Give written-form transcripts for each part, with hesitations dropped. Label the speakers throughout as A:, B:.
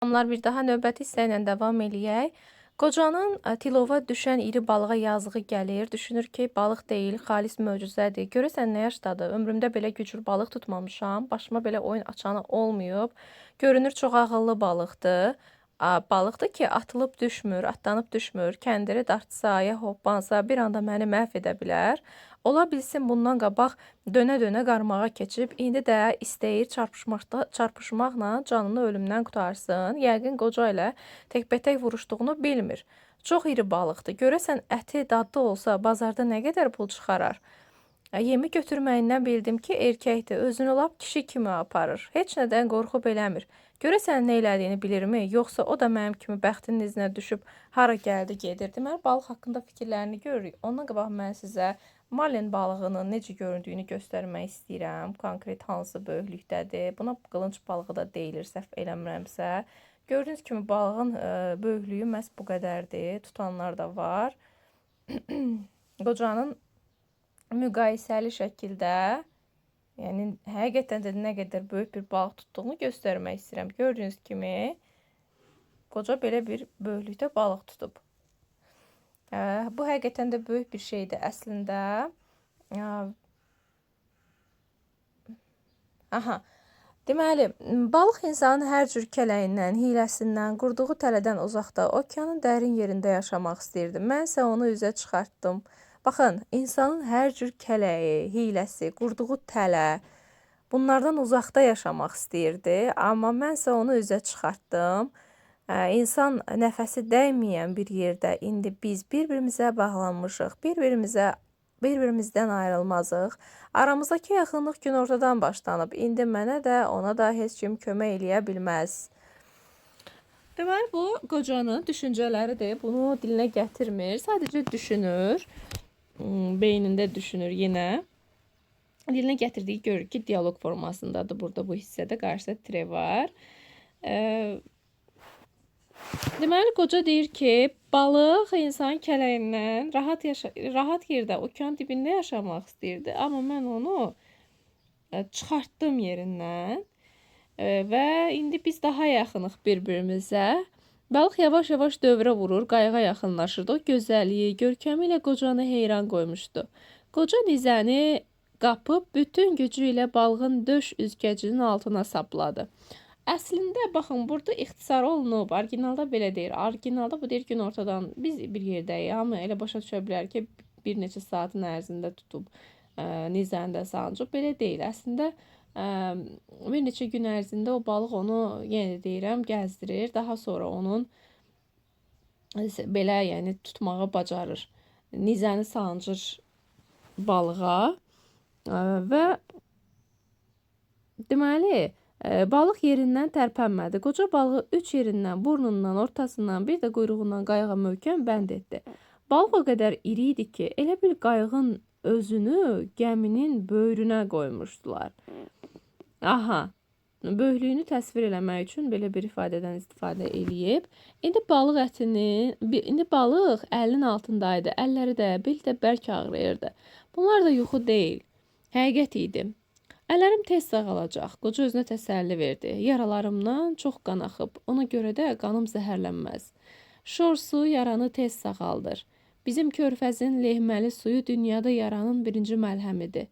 A: Salamlar, bir daha növbəti hissə ilə davam eləyək. Qocanın tilova düşən iri balığa yazığı gəlir. Düşünür ki, balıq deyil, xalis möcüzədir. Görəsən nə yaşdadır? Ömrümdə belə güclü balıq tutmamışam. Başıma belə oyun açanı olmayıb. Görünür çox ağıllı balıqdır. Balıqdır ki, atılıb düşmür, atlanıb düşmür. Kəndiri dartsa, ya hoppansa bir anda məni məhv edə bilər. Ola bilsin bundan qabaq dönə-dönə qarmağa keçib, indi də istəyir çarpışmaqla canını ölümdən qurtarsın. Yəqin qoca ilə təkbətək vuruşduğunu bilmir. Çox iri balıqdır. Görəsən əti dadlı olsa bazarda nə qədər pul çıxarar? Yemi götürməyindən bildim ki, erkəkdir. Özünü lap kişi kimi aparır. Heç nədən qorxub eləmir. Görəsən nə elədiyini bilirmi? Yoxsa o da mənim kimi bəxtinin izinə düşüb hara gəldi gedir. Deməli, balıq haqqında fikirlərini görürük. Ondan qabaq mən sizə marlin balığının necə göründüyünü göstərmək istəyirəm. Konkret hansı böyüklükdədir. Buna qılınc balığı da deyilir, səhv eləmirəmsə. Gördüyünüz kimi balığın böyüklüyü məhz bu qədərdir. Tutanlar da var. Qocanın müqayisəli şəkildə, yəni həqiqətən də nə qədər böyük bir balıq tutduğunu göstərmək istəyirəm. Gördüyünüz kimi qoca belə bir böyüklükdə balıq tutub. Bu həqiqətən də böyük bir şeydir əslində. Deməli, balıq insanın hər cür kələyindən, hiləsindən, qurduğu tələdən uzaqda, okeanın dərin yerində yaşamaq istəyirdi. Mən isə onu üzə çıxartdım. Baxın, insanın hər cür kələyi, hiləsi, qurduğu tələ, bunlardan uzaqda yaşamaq istəyirdi. Amma mən isə onu üzə çıxartdım. İnsan nəfəsi dəyməyən bir yerdə indi biz bir-birimizə bağlanmışıq, bir-birimizdən ayrılmazıq. Aramızdakı yaxınlıq günortadan başlanıb. İndi mənə də, ona da heç kim kömək eləyə bilməz. Deməli, bu qocanın düşüncələridir. Bunu dilinə gətirmir. Sadəcə düşünür. Beynində düşünür yenə. Dilinə gətirdiyi görür ki, dialoq formasındadır. Burada bu hissədə qarşıda tire var. Deməli, qoca deyir ki, balıq insan kələyindən rahat yerdə, okean dibində yaşamaq istəyirdi. Amma mən onu çıxartdım yerindən və indi biz daha yaxınıq bir-birimizə. Balıq yavaş-yavaş dövrə vurur, qayığa yaxınlaşırdı. O gözəlliyi, görkəmi ilə qocanı heyran qoymuşdu. Qoca nizəni qapıb bütün gücü ilə balığın döş üzgəcinin altına sapladı. Əslində, baxın, burada ixtisar olunub. Orijinalda belə deyir. Orijinalda bu deyir günortadan biz bir yerdəyik. Hamı elə başa düşə bilər ki, bir neçə saatin ərzində tutub nizəni də sancıb. Belə deyil. Əslində, bir neçə gün ərzində o balıq onu, yenə deyirəm, gəzdirir. Daha sonra onun belə, yəni, tutmağı bacarır. Nizəni sancır balığa və deməli, balıq yerindən tərpənmədi. Qoca balığı üç yerindən, burnundan, ortasından, bir də quyruğundan qayığa möhkəm bənd etdi. Balıq o qədər iri idi ki, elə bil qayığın özünü gəminin böyrünə qoymuşdular. Böyüklüyünü təsvir eləmək üçün belə bir ifadədən istifadə eləyib. İndi balıq əlinin altındaydı. Əlləri də, bel də bərk ağrıyırdı. Bunlar da yuxu deyil, həqiqət idi. Əllərim tez sağalacaq. Qoca özünə təsəlli verdi. Yaralarımdan çox qan axıb. Ona görə də qanım zəhərlənməz. Şor su yaranı tez sağaldır. Bizim körfəzin lehməli suyu dünyada yaranın birinci məlhəmidir.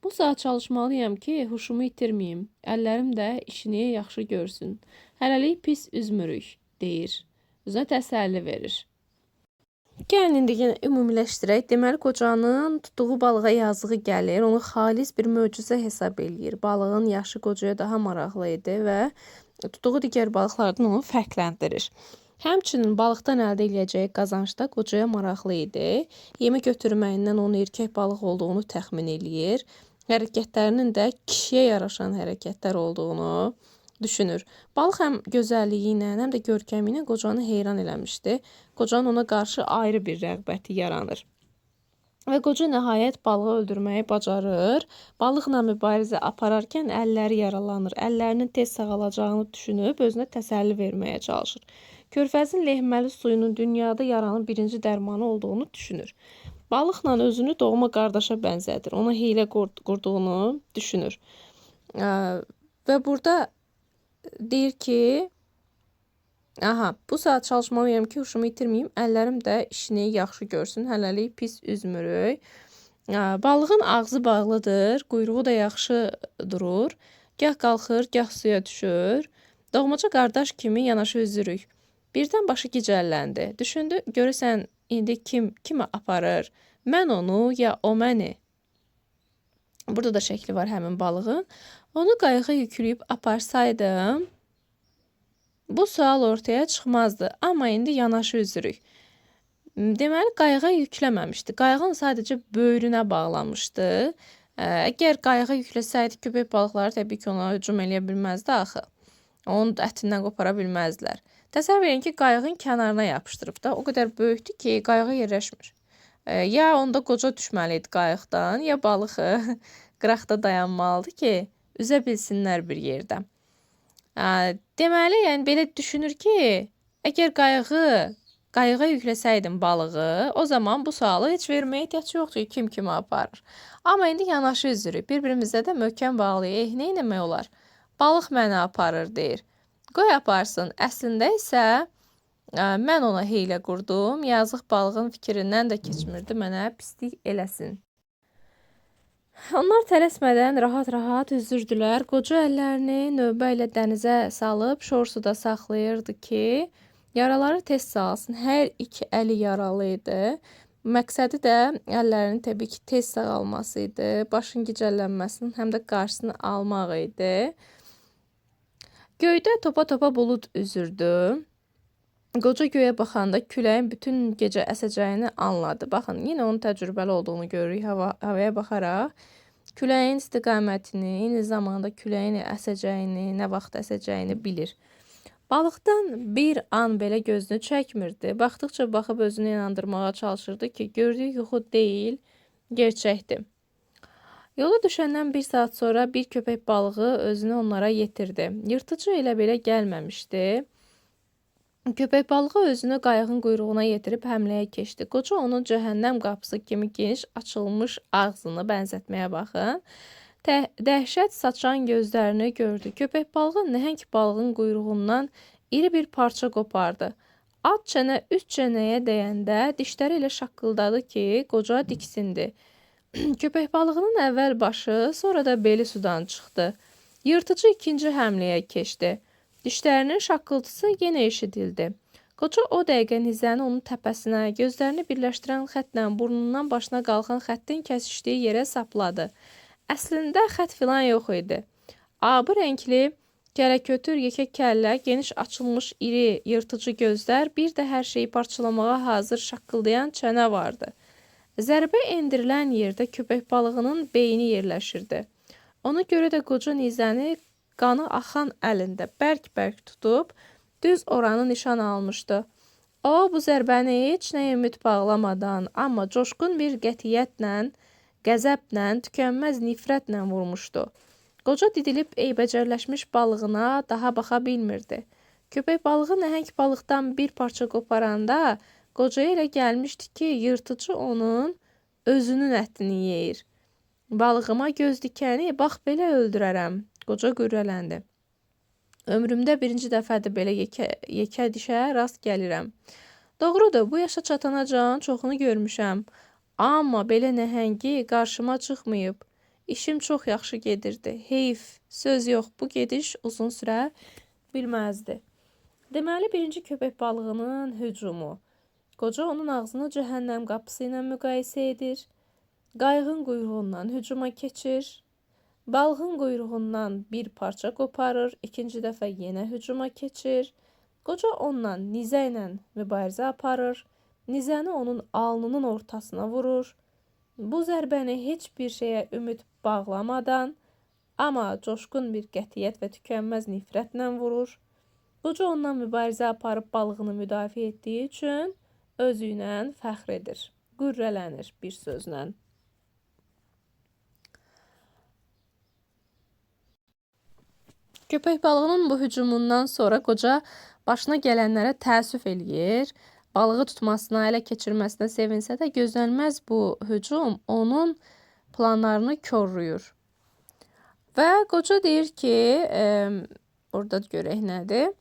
A: Bu saat çalışmalıyam ki, huşumu itirməyim. Əllərim də işini yaxşı görsün. Hələlik pis üzmürük, deyir. Özünə təsəlli verir. Gəlin indi yenə ümumiləşdirək. Deməli, qocanın tutduğu balığa yazığı gəlir. Onu xalis bir möcüzə hesab eləyir. Balığın yaşı qocaya daha maraqlı idi və tutduğu digər balıqlardan onu fərqləndirir. Həmçinin balıqdan əldə edəcəyi qazanc da qocaya maraqlı idi. Yemi götürməyindən onun erkək balıq olduğunu təxmin eləyir. Hərəkətlərinin də kişiyə yaraşan hərəkətlər olduğunu düşünür. Balıq həm gözəlliyi ilə, həm də görkəmi ilə qocanı heyran eləmişdi. Qocanın ona qarşı ayrı bir rəğbəti yaranır. Və qoca nəhayət balığı öldürməyi bacarır. Balıqla mübarizə apararkən əlləri yaralanır. Əllərinin tez sağalacağını düşünüb özünə təsəlli verməyə çalışır. Körfəzin lehməli suyunun dünyada yaranın birinci dərmanı olduğunu düşünür. Balıqla özünü doğma qardaşa bənzədir. Ona hiylə qurduğunu düşünür. Və burada deyir ki, Aha, bu saat çalışmalıyam ki, huşumu itirməyim, əllərim də işini yaxşı görsün. Hələlik pis üzmürük. Balığın ağzı bağlıdır, quyruğu da yaxşı durur. Gah qalxır, gah suya düşür. Doğmaca qardaş kimi yanaşı üzürük. Birdən başı gicəlləndi. Düşündü, görəsən indi kim kimi aparır? Mən onu, ya o məni? Burada da şəkli var həmin balığın. Onu qayığa yükləyib aparsaydım, bu sual ortaya çıxmazdı. Amma indi yanaşı üzürük. Deməli, qayığa yükləməmişdi. Qayığın sadəcə böyrünə bağlamışdı. Əgər qayığa yükləsəydi, köpək balıqları təbii ki, ona hücum eləyə bilməzdi axı. Onun ətindən qopara bilməzdilər. Təsəvvür edin ki, qayığın kənarına yapışdırıb da. O qədər böyükdür ki, qayığa yerləşmir. Ya onda qoca düşməli idi qayıqdan, ya balıq qıraqda dayanmalıdır ki, üzə bilsinlər bir yerdə. Deməli, yəni belə düşünür ki, əgər qayığa yükləsəydim balığı, o zaman bu sualı heç verməyə ehtiyac yoxdur ki, kim kimi aparır. Amma indi yanaşı üzürük. Bir-birimizdə də möhkəm bağlayıq. Nə etmək olar? Balıq məni aparır deyir. Qoy aparsın. Əslində isə mən ona hiylə qurdum. Yazıq balığın fikrindən də keçmirdi mənə pislik eləsin. Onlar tələsmədən rahat-rahat üzürdülər. Qoca əllərini növbə ilə dənizə salıb şor suda saxlayırdı ki, yaraları tez sağalsın. Hər iki əli yaralı idi. Məqsədi də əllərinin təbii ki, tez sağalması idi. Başın gicəllənməsinin həm də qarşısını almaq idi. Göydə topa-topa bulud üzürdü. Qoca göyə baxanda küləyin bütün gecə əsəcəyini anladı. Baxın, yenə onun təcrübəli olduğunu görürük havaya baxaraq. Küləyin istiqamətini, eyni zamanda küləyin əsəcəyini, nə vaxt əsəcəyini bilir. Balıqdan bir an belə gözünü çəkmirdi. Baxdıqca baxıb özünü inandırmağa çalışırdı ki, gördüyü yuxu deyil, gerçəkdir. Yola düşəndən bir saat sonra bir köpək balığı özünü onlara yetirdi. Yırtıcı elə belə gəlməmişdi. Köpək balığı özünü qayığın quyruğuna yetirib həmləyə keçdi. Qoca onun cəhənnəm qapısı kimi geniş açılmış ağzını bənzətməyə baxın. Dəhşət saçan gözlərini gördü. Köpək balığı nəhəng balığın quyruğundan iri bir parça qopardı. Alt çənə üst çənəyə dəyəndə dişləri ilə şaqqıldadı ki, qoca diksindi. Köpək balığının əvvəl başı, sonra da beli sudan çıxdı. Yırtıcı ikinci həmləyə keçdi. Dişlərinin şaqqıltısı yenə eşidildi. Qoca o dəqiqə nizəni onun təpəsinə, gözlərini birləşdirən xətlə burnundan başına qalxan xəttin kəsişdiyi yerə sapladı. Əslində xət filan yox idi. Abı rəngli, kələkötür, yekə kəllə, geniş açılmış iri, yırtıcı gözlər, bir də hər şeyi parçalamağa hazır şaqqıldayan çənə vardı. Zərbə endirilən yerdə köpək balığının beyni yerləşirdi. Ona görə də qoca nizəni qanı axan əlində bərk-bərk tutub, düz oranı nişan almışdı. O, bu zərbəni heç nəyə ümid bağlamadan, amma coşqun bir qətiyyətlə, qəzəblə, tükənməz nifrətlə vurmuşdu. Qoca didilib eybəcərləşmiş balığına daha baxa bilmirdi. Köpək balığı nəhəng balıqdan bir parça qoparanda, qocaya elə gəlmişdi ki, yırtıcı onun özünün ətini yeyir. Balığıma göz dikəni, bax belə öldürərəm. Qoca qürrələndi. Ömrümdə birinci dəfədir belə yekə dişə rast gəlirəm. Doğrudur, bu yaşa çatanacan çoxunu görmüşəm. Amma belə nəhəngi qarşıma çıxmayıb. İşim çox yaxşı gedirdi. Heyf, söz yox, bu gediş uzun sürə bilməzdi. Deməli, birinci köpək balığının hücumu. Qoca onun ağzını cəhənnəm qapısı ilə müqayisə edir. Qayığın quyruğundan hücuma keçir. Balığın quyruğundan bir parça qoparır, ikinci dəfə yenə hücuma keçir. Qoca onunla nizə ilə mübarizə aparır, nizəni onun alnının ortasına vurur. Bu zərbəni heç bir şeyə ümid bağlamadan, amma coşqun bir qətiyyət və tükənməz nifrətlə vurur. Qoca ondan mübarizə aparıb balığını müdafiə etdiyi üçün özü ilə fəxr edir, qürrələnir bir sözlə. Köpək balığının bu hücumundan sonra qoca başına gələnlərə təəssüf eləyir. Balığı tutmasına, ələ keçirməsinə sevinsə də gözlənilməz bu hücum onun planlarını korruyur. Və qoca deyir ki, orada görək nədir?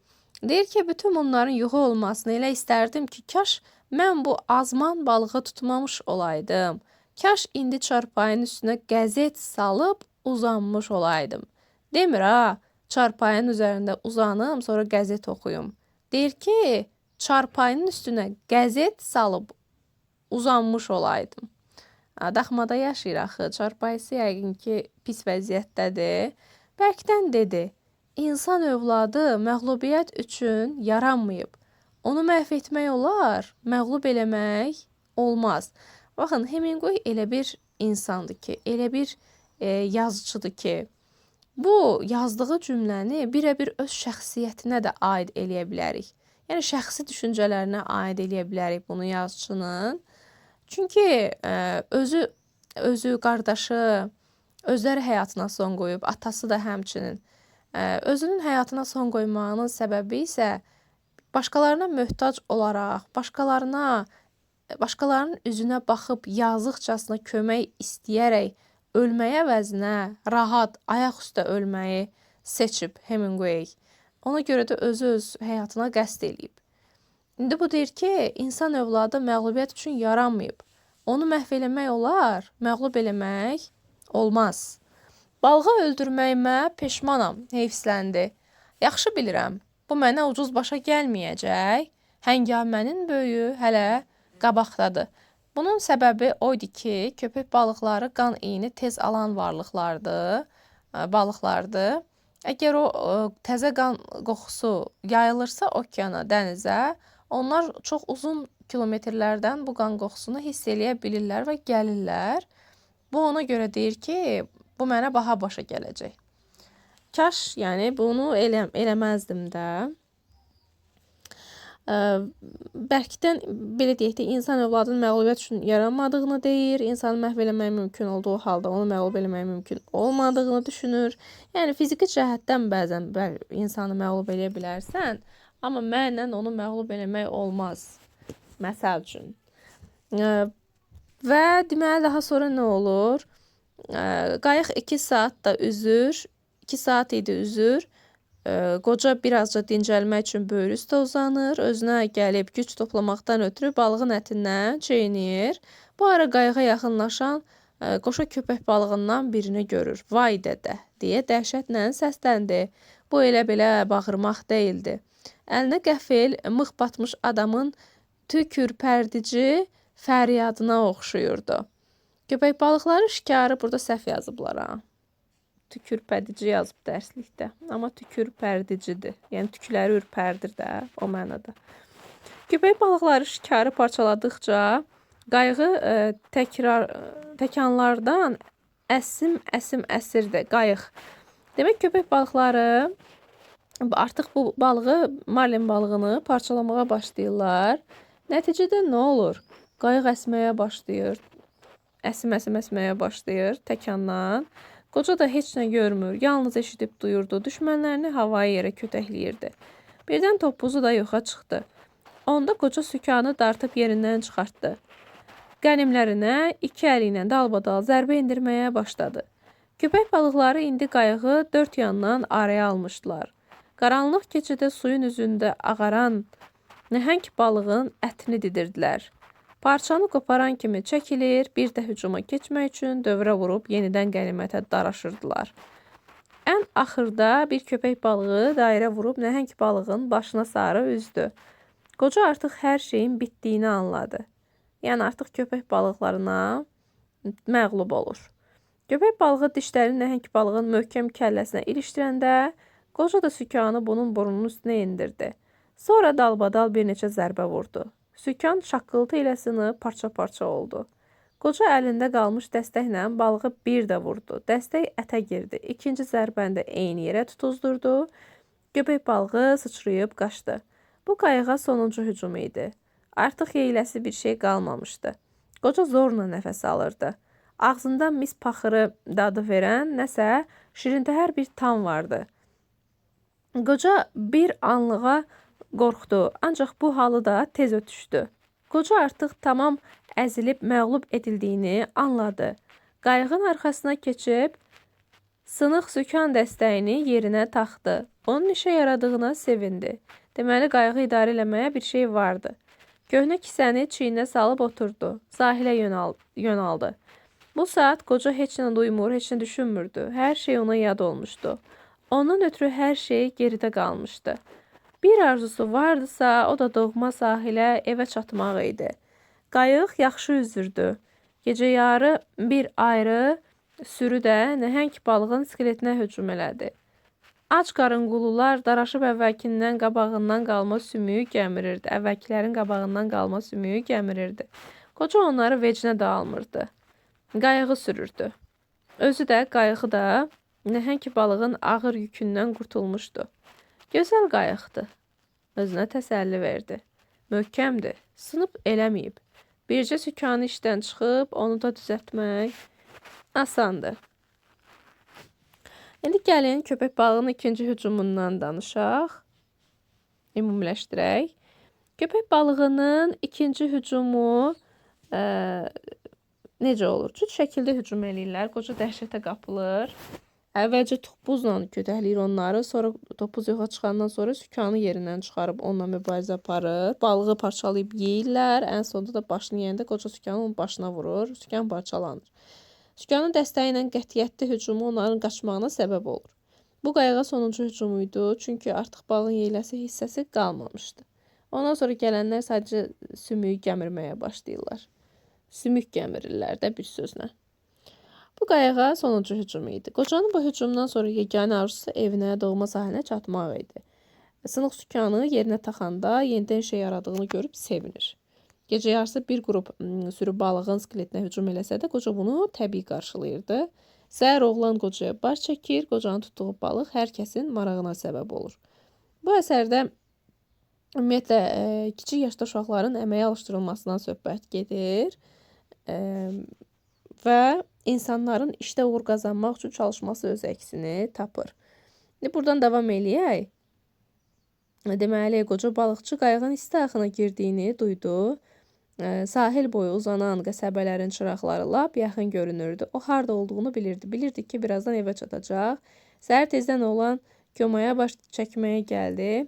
A: Deyir ki, bütün bunların yuxu olmasını elə istərdim ki, kaş mən bu azman balığı tutmamış olaydım. Kaş indi çarpayının üstünə qəzet salıb uzanmış olaydım. Demir ha, çarpayının üzərində uzanım, sonra qəzet oxuyum. Deyir ki, çarpayının üstünə qəzet salıb uzanmış olaydım. Daxmada yaşayır axı, çarpayısı yəqin ki, pis vəziyyətdədir. Bərkdən dedi, insan övladı məğlubiyyət üçün yaranmayıb. Onu məhv etmək olar, məğlub eləmək olmaz. Baxın, Hemingway elə bir insandır ki, elə bir yazıcıdır ki, bu yazdığı cümləni birə-bir öz şəxsiyyətinə də aid eləyə bilərik. Yəni, şəxsi düşüncələrinə aid eləyə bilərik bunu yazıcının. Çünki özü, qardaşı, özləri həyatına son qoyub, atası da həmçinin. Özünün həyatına son qoymağının səbəbi isə başqalarına möhtac olaraq, başqalarının üzünə baxıb yazıqcasına kömək istəyərək ölməyə əvəzinə rahat, ayaq üstə ölməyi seçib Hemingway. Ona görə də özü öz həyatına qəsd eləyib. İndi bu deyir ki, insan övladı məğlubiyyət üçün yaranmayıb. Onu məhv eləmək olar, məğlub eləmək olmaz. Balığı öldürməyimə peşmanam, heyfsləndi. Yaxşı bilirəm, bu mənə ucuz başa gəlməyəcək. Həngamənin böyüyü hələ qabaqdadır. Bunun səbəbi oydu ki, köpək balıqları qan iyini tez alan balıqlardır. Əgər o təzə qan qoxusu yayılırsa okeana, dənizə, onlar çox uzun kilometrlərdən bu qan qoxusunu hiss eləyə bilirlər və gəlirlər. Bu ona görə deyir ki, bu mənə baha başa gələcək. Kaş, yəni bunu eləməzdim də. Bərkdən belə deyək də, insan övladının məğlubiyyət üçün yaranmadığını deyir, insanı məhv eləmək mümkün olduğu halda onu məğlub eləmək mümkün olmadığını düşünür. Yəni, fiziki cəhətdən bəzən insanı məğlub eləyə bilərsən, amma mənlə onu məğlub eləmək olmaz, məsəl üçün. Və deməli, daha sonra nə olur? Qayıq 2 saat da üzür, 2 saat idi üzür. Qoca birazca dincəlmək üçün böyrü üstə uzanır, özünə gəlib güc toplamaqdan ötürü balığın ətindən çeynir. Bu ara qayığa yaxınlaşan qoşa köpək balığından birini görür. Vay dədə, deyə dəhşətlə səsləndi. Bu elə belə bağırmaq deyildi. Əlinə qəfil mıx batmış adamın tükürpərdici fəryadına oxşuyurdu. Köpək balıqları şikarı burada səhv yazıblar ha. Tükürpədici yazıb dərslikdə. Amma tükürpərdicidir. Yəni tükləri ürpərdir də o mənada. Köpək balıqları şikarı parçaladıqca qayığı təkanlardan əsim əsirdi qayıq. Demək, köpək balıqları artıq bu balığı, marlin balığını parçalamağa başlayırlar. Nəticədə nə olur? Qayıq əsməyə başlayır. Əsməyə başlayır təkandan. Qoca da heç nə görmür, yalnız eşidib duyurdu, düşmənlərini havaya yerə kötəkləyirdi. Birdən toppuzu da yoxa çıxdı. Onda qoca sükanı dartıb yerindən çıxartdı. Qənimlərinə 2 əli ilə dalbadal zərbə endirməyə başladı. Köpək balıqları indi qayığı 4 yandan araya almışdılar. Qaranlıq keçidə suyun üzündə ağaran nəhəng balığın ətini didirdilər. Parçanı qoparan kimi çəkilir, bir də hücuma keçmək üçün dövrə vurub yenidən qənimətə daraşırdılar. Ən axırda bir köpək balığı dairə vurub nəhəng balığın başına sarı üzdü. Qoca artıq hər şeyin bitdiyini anladı. Yəni artıq köpək balıqlarına məğlub olur. Köpək balığı dişləri nəhəng balığın möhkəm kəlləsinə ilişdirəndə, qoca da sükanı bunun burnunun üstünə indirdi. Sonra dalbadal bir neçə zərbə vurdu. Sükan şaqqıltı ilə sınıb parça-parça oldu. Qoca əlində qalmış dəstəklə balığı bir də vurdu. Dəstək ətə girdi. İkinci zərbəni də eyni yerə tutuzdurdu. Köpək balığı sıçrayıb qaçdı. Bu qayığa sonuncu hücum idi. Artıq yeyiləsi bir şey qalmamışdı. Qoca zorla nəfəs alırdı. Ağzında mis paxırı dadı verən nəsə şirintəhər bir tam vardı. Qoca bir anlığa qorxdu, ancaq bu halı da tez ötüşdü. Qoca artıq tamam əzilib məğlub edildiyini anladı. Qayığın arxasına keçib sınıq sükan dəstəyini yerinə taxdı. Onun işə yaradığına sevindi. Deməli, qayığı idarə eləməyə bir şey vardı. Köhnə kisəni çiyninə salıb oturdu. Sahilə yönaldı. Bu saat qoca heç nə duymur, heç nə düşünmürdü. Hər şey ona yad olmuşdu. Ondan ötürü hər şey geridə qalmışdı. Bir arzusu vardısa, o da doğma sahilə, evə çatmaq idi. Qayıq yaxşı üzürdü. Gecə yarı bir ayrı sürü də nəhəng balığın skeletinə hücum elədi. Ac qarın qulular daraşıb əvvəlkindən qabağından qalma sümüyü gəmirirdi. Əvvəlkilərin qabağından qalma sümüyü gəmirirdi. Qoca onları vecinə də almırdı. Qayığı sürürdü. Özü də, qayığı da nəhəng balığın ağır yükündən qurtulmuşdu. Gözəl qayıqdı. Özünə təsəlli verdi. Möhkəmdir, sınıb eləməyib. Bircə sükanı işdən çıxıb, onu da düzəltmək asandır. İndi gəlin köpək balığının ikinci hücumundan danışaq. Ümumiləşdirək. Köpək balığının ikinci hücumu necə olur? Cüt şəkildə hücum eləyirlər. Qoca dəhşətə qapılır. Əvvəlcə topuzla kötəkləyir onları, sonra topuz yoxa çıxandan sonra sükanı yerindən çıxarıb onunla mübarizə aparır. Balığı parçalayıb yeyirlər. Ən sonunda da başını yeyəndə qoca sükanı onun başına vurur. Sükan parçalanır. Sükanın dəstəyi ilə qətiyyətli hücumu onların qaçmağına səbəb olur. Bu qayığa sonuncu hücumuydu, çünki artıq balığın yeyiləsi hissəsi qalmamışdı. Ondan sonra gələnlər sadəcə sümüyü gəmirməyə başlayırlar. Sümük gəmirirlər də bir sözlə. Bu qayığa sonuncu hücum idi. Qocanın bu hücumdan sonra yeganə arzusu evinə, doğma sahilinə çatmaq idi. Sınıq sükanı yerinə taxanda yenidən şey yaradığını görüb sevinir. Gecə yarısı bir qrup sürü balığın skeletinə hücum eləsə də, qoca bunu təbii qarşılayırdı. Səhər oğlan qocaya baş çəkir, qocanın tutduğu balıq hər kəsin marağına səbəb olur. Bu əsərdə ümumiyyətlə kiçik yaşda uşaqların əməyə alışdırılmasından söhbət gedir. Və insanların işdə uğur qazanmaq üçün çalışması öz əksini tapır. Buradan davam eləyək. Deməli, qoca balıqçı qayığın isti axına girdiyini duydu. Sahil boyu uzanan qəsəbələrin çıraqları lap yaxın görünürdü. O harda olduğunu bilirdi. Bilirdi ki, birazdan evə çatacaq. Səhər tezdən olan komaya baş çəkməyə gəldi.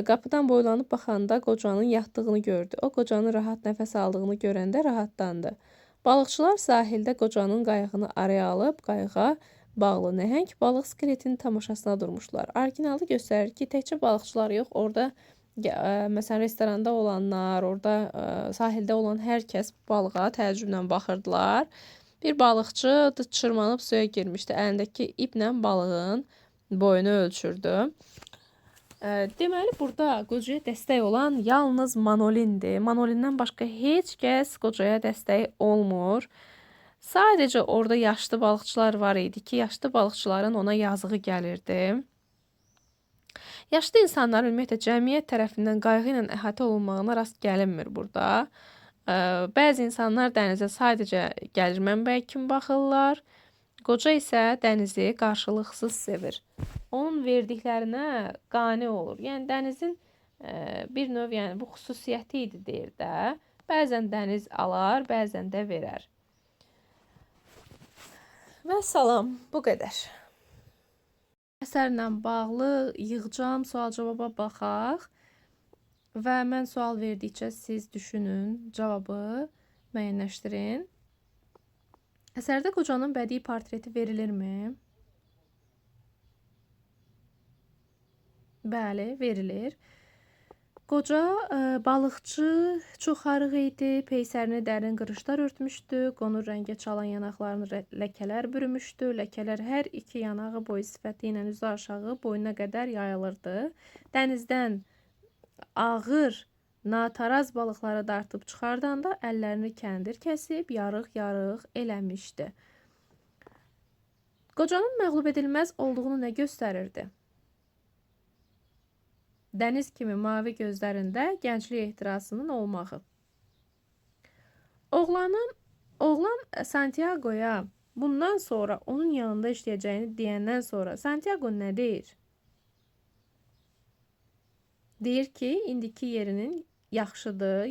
A: Qapıdan boylanıb baxanda qocanın yatdığını gördü. O qocanın rahat nəfəs aldığını görəndə rahatlandı. Balıqçılar sahildə qocanın qayığını araya alıb qayığa bağlı nəhəng balıq skeletinin tamaşasına durmuşlar. Orijinalda göstərir ki, təkcə balıqçılar yox, orada məsələn restoranda olanlar, orada sahildə olan hər kəs balığa təəccüblə baxırdılar. Bir balıqçı çırmanıb suya girmişdi. Əlindəki iplə balığın boyunu ölçürdü. Deməli, burada qocaya dəstək olan yalnız Manolindir. Manolindən başqa heç kəs qocaya dəstək olmur. Sadəcə orada yaşlı balıqçılar var idi ki, yaşlı balıqçıların ona yazığı gəlirdi. Yaşlı insanlar ümumiyyətlə cəmiyyət tərəfindən qayğı ilə əhatə olunmağına rast gəlinmir burada. Bəzi insanlar dənizə sadəcə gəlir mənbəyi kimi baxırlar. Qoca isə dənizi qarşılıqsız sevir. Onun verdiklərinə qane olur. Yəni dənizin bir növ, yəni bu xüsusiyyəti idi deyir də. Bəzən dəniz alar, bəzən də verər. Və salam, bu qədər. Əsərlə bağlı yığcam sual-cavaba baxaq. Və mən sual verdikcə siz düşünün, cavabı müəyyənləşdirin. Əsərdə qocanın bədii portreti verilirmi? Bəli, verilir. Qoca balıqçı çox arıq idi, peysərini dərin qırışlar örtmüşdü, qonur rəngə çalan yanaqlarını ləkələr bürümüşdü. Ləkələr hər iki yanağı boyu sifəti ilə üzü aşağı boynuna qədər yayılırdı. Dənizdən ağır, nataraz balıqları dartıb çıxardanda əllərini kəndir kəsib yarıq-yarıq eləmişdi. Qocanın məğlub edilməz olduğunu nə göstərirdi? Dəniz kimi mavi gözlərində gənclik ehtirasının olmağı. Oğlan Santiago'ya bundan sonra onun yanında işləyəcəyini deyəndən sonra Santiago nə deyir? Deyir ki, indiki yerinin yaxşıdır,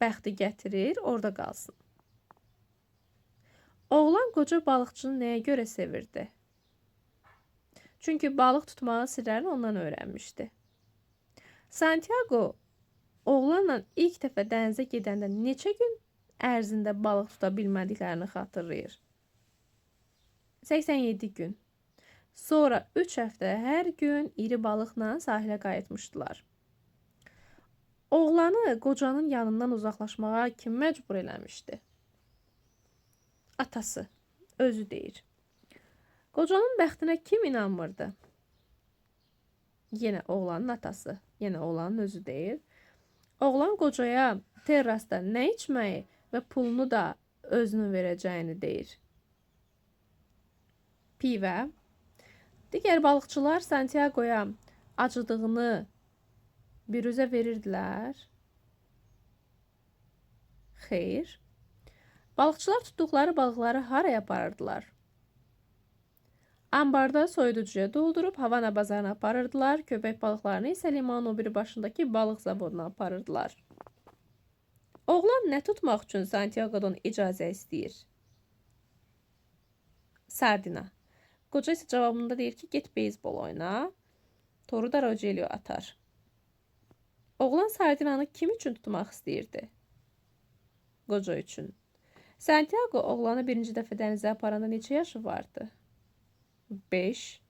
A: bəxti gətirir, orada qalsın. Oğlan qoca balıqçını nəyə görə sevirdi? Çünki balıq tutmağı sirlərini ondan öyrənmişdi. Santiago oğlanla ilk dəfə dənizə gedəndə neçə gün ərzində balıq tuta bilmədiklərini xatırlayır. 87 gün. Sonra 3 həftə hər gün iri balıqla sahilə qayıtmışdılar. Oğlanı qocanın yanından uzaqlaşmağa kim məcbur eləmişdi? Atası. Özü deyir. Qocanın bəxtinə kim inanmırdı? Yenə oğlanın atası. Yenə oğlanın özü deyir. Oğlan qocaya terrasda nə içməyi və pulunu da özünün verəcəyini deyir. Pivə. Digər balıqçılar Santiago'ya acıdığını biruzə verirdilər. Xeyr. Balıqçılar tutduqları balıqları haraya aparırdılar? Ambarda soyuducuya doldurub Havana bazarına aparırdılar. Köpək balıqlarını isə limanın o biri başındakı balıq zavoduna aparırdılar. Oğlan nə tutmaq üçün Santiago'dan icazə istəyir? Sardina. Qoca isə cavabında deyir ki, get beyzbol oyna. Toru da Rogelio atar. Oğlan sardinanı kim üçün tutmaq istəyirdi? Qoca üçün. Santiago oğlanı birinci dəfə dənizə aparanda neçə yaşı vardı? 5.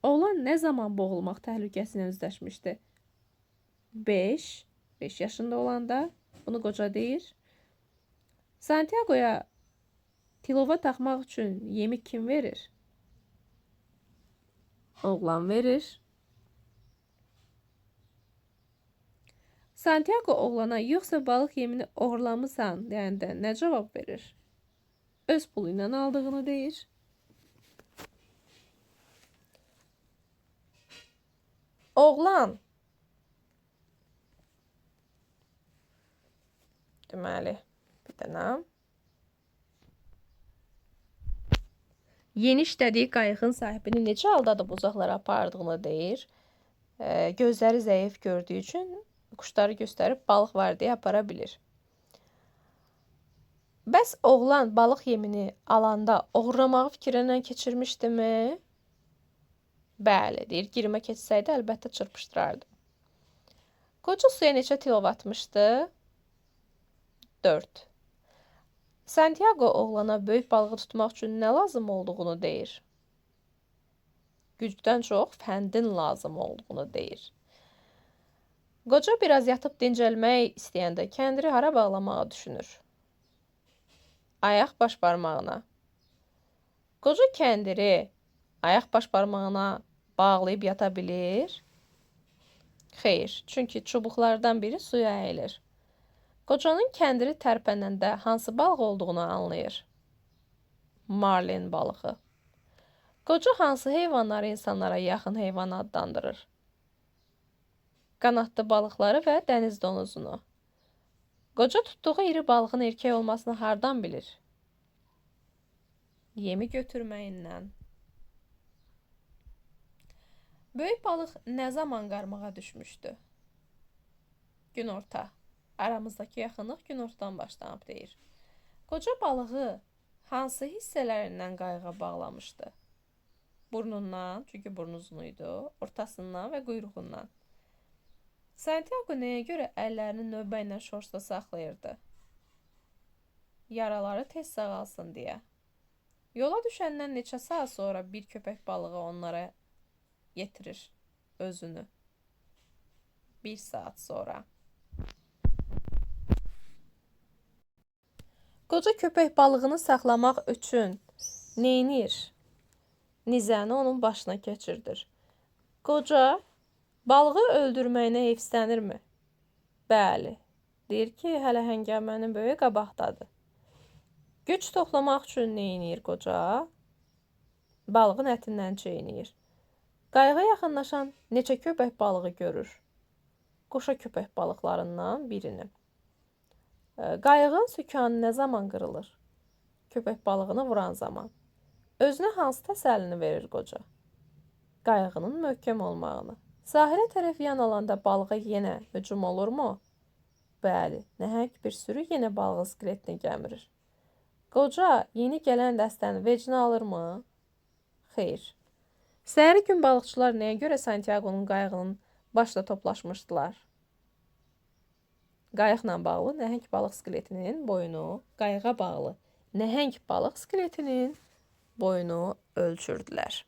A: Oğlan nə zaman boğulmaq təhlükəsilə üzləşmişdi? 5 yaşında olanda. Bunu qoca deyir. Santiago'ya tilova taxmaq üçün yemi kim verir? Oğlan verir. Santiago oğlana yoxsa balıq yemini oğurlamısan deyəndə nə cavab verir? Öz pulu ilə aldığını deyir. Oğlan deməli, bir dənə yeni işlədiyi qayığın sahibini necə aldadıb uzaqlara apardığını deyir. Gözləri zəif gördüyü üçün quşları göstərib balıq var deyə apara bilir. Bəs oğlan balıq yemini alanda oğurlamağı fikrindən keçirmişdimi? Bəli, deyir, girmə keçsəydi əlbəttə çırpışdırardı. Qoca suya neçə tilov atmışdı? 4. Santiago oğlana böyük balığı tutmaq üçün nə lazım olduğunu deyir. Gücdən çox fəndin lazım olduğunu deyir. Qoca biraz yatıb dincəlmək istəyəndə kəndiri hara bağlamağı düşünür? Ayaq baş barmağına. Qoca kəndiri ayaq baş barmağına bağlayıb yata bilir? Xeyr, çünki çubuqlardan biri suya əyilir. Qocanın kəndiri tərpənəndə hansı balıq olduğunu anlayır? Marlin balığı. Qoca hansı heyvanları insanlara yaxın heyvan adlandırır? Qanadlı balıqları və dəniz donuzunu. Qoca tutduğu iri balığın erkək olmasını hardan bilir? Yemi götürməyindən. Böyük balıq nə zaman qarmağa düşmüşdü? Günorta. Aramızdakı yaxınlıq günortadan başlanıb deyir. Qoca balığı hansı hissələrindən qayığa bağlamışdı? Burnundan, çünki burnu uzun idi, ortasından və quyruğundan. Santiago nəyə görə əllərini növbə ilə şorsta saxlayırdı? Yaraları tez sağalsın deyə. Yola düşəndən neçə saat sonra bir köpək balığı onlara yetirir özünü? 1 saat sonra. Qoca köpək balığını saxlamaq üçün neynir? Nizəni onun başına keçirdir. Qoca balığı öldürməyinə heyfslənirmi? Bəli. Deyir ki, hələ həngamənin böyü qabaqdadır. Güc toplamaq üçün neynir qoca? Balığın ətindən çeynir. Qayığa yaxınlaşan neçə köpək balığı görür? Qoşa köpək balıqlarından birini. Qayığın sükanı nə zaman qırılır? Köpək balığını vuran zaman. Özünə hansı təsəllini verir qoca? Qayığının möhkəm olmağını. Sahilə tərəf yan alanda balığa yenə hücum olurmu? Bəli, nəhəng bir sürü yenə balığın skeletini gəmirir. Qoca yeni gələn dəstəni vecinə alırmı? Xeyr. Səhəri gün balıqçılar nəyə görə Santiago'nun qayığının başda toplaşmışdılar? qayıqla bağlı nəhəng balıq skeletinin boyunu, qayığa bağlı nəhəng balıq skeletinin boyunu ölçürdülər.